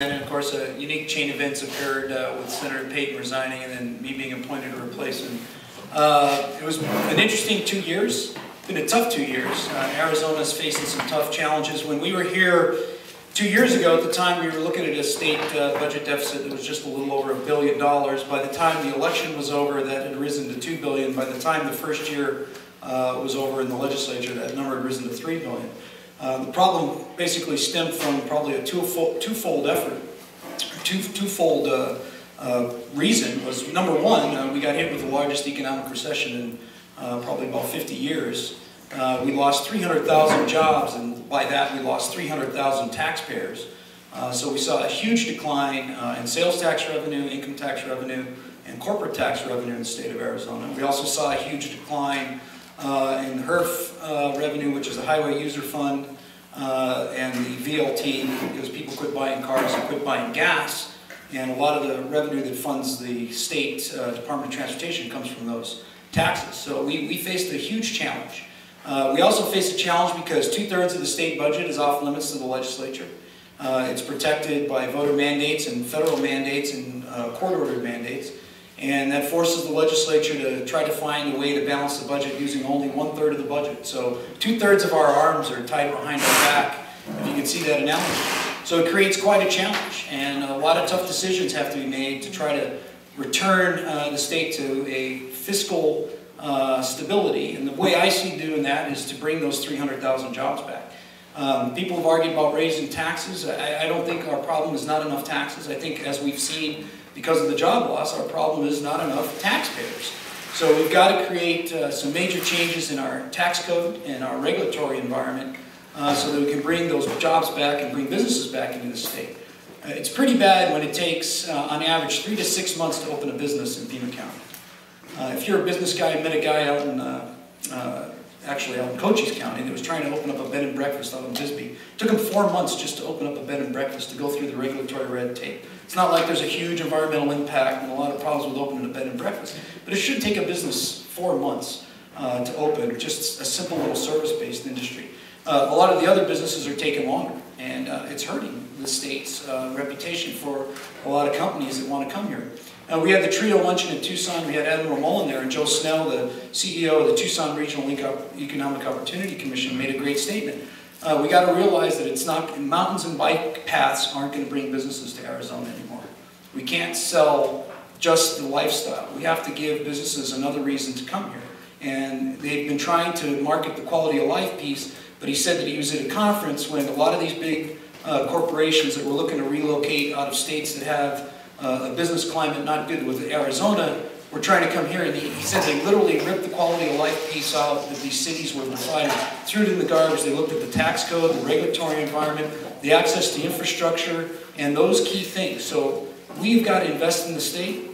And of course, unique chain events occurred with Senator Payton resigning and then me being appointed to replace him. It was an interesting 2 years. It's been a tough 2 years. Arizona's facing some tough challenges. When we were here 2 years ago, at the time we were looking at a state budget deficit that was just a little over $1 billion. By the time the election was over, that had risen to $2 billion. By the time the first year was over in the legislature, that number had risen to $3 billion. The problem basically stemmed from probably a twofold effort, twofold reason. Was number one, we got hit with the largest economic recession in probably about 50 years. We lost 300,000 jobs, and by that we lost 300,000 taxpayers. So we saw a huge decline in sales tax revenue, income tax revenue, and corporate tax revenue in the state of Arizona. We also saw a huge decline in HERF revenue, which is the Highway User Fund, and the VLT, because people quit buying cars and quit buying gas, and a lot of the revenue that funds the state Department of Transportation comes from those taxes. So we faced a huge challenge. We also faced a challenge because 2/3 of the state budget is off limits to the legislature. It's protected by voter mandates and federal mandates and court-ordered mandates. And that forces the legislature to try to find a way to balance the budget using only 1/3 of the budget. So 2/3 of our arms are tied behind our back, if you can see that analogy. So it creates quite a challenge, and a lot of tough decisions have to be made to try to return the state to a fiscal stability. And the way I see doing that is to bring those 300,000 jobs back. People have argued about raising taxes. I don't think our problem is not enough taxes. I think, as we've seen, because of the job loss, our problem is not enough taxpayers. So we've got to create some major changes in our tax code and our regulatory environment so that we can bring those jobs back and bring businesses back into the state. It's pretty bad when it takes, on average, 3 to 6 months to open a business in Pima County. If you're a business guy, I met a guy out in actually out in Cochise County that was trying to open up a bed and breakfast out in Bisbee. It took him 4 months just to open up a bed and breakfast, to go through the regulatory red tape. It's not like there's a huge environmental impact and a lot of problems with opening a bed and breakfast, but it should take a business 4 months to open, just a simple little service-based industry. A lot of the other businesses are taking longer, and it's hurting the state's reputation for a lot of companies that want to come here. We had the Trio Luncheon in Tucson. We had Admiral Mullen there, and Joe Snell, the CEO of the Tucson Regional Economic Opportunity Commission, made a great statement. We got to realize that it's not, mountains and bike paths aren't going to bring businesses to Arizona anymore. We can't sell just the lifestyle. We have to give businesses another reason to come here. And they've been trying to market the quality of life piece, but he said that he was at a conference when a lot of these big corporations that were looking to relocate out of states that have a business climate not good with Arizona were trying to come here, and he said they literally ripped the quality of life piece out that these cities were providing, threw it in the garbage. They looked at the tax code, the regulatory environment, the access to infrastructure, and those key things. So we've got to invest in the state,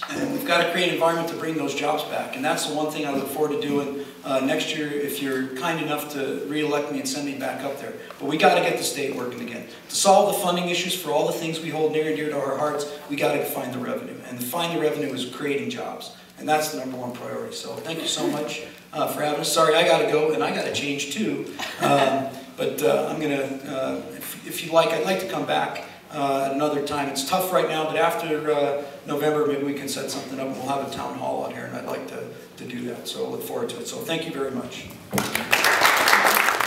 and we've got to create an environment to bring those jobs back. And that's the one thing I look forward to doing next year, if you're kind enough to re-elect me and send me back up there. But we got to get the state working again. To solve the funding issues for all the things we hold near and dear to our hearts, we got to find the revenue. And to find the revenue is creating jobs. And that's the #1 priority. So thank you so much for having us. Sorry, I got to go, and I got to change too. But I'm going to, if you'd like, I'd like to come back at another time. It's tough right now, but after November, maybe we can set something up. We'll have a town hall out here, and I'd like to do that. So I look forward to it. So thank you very much.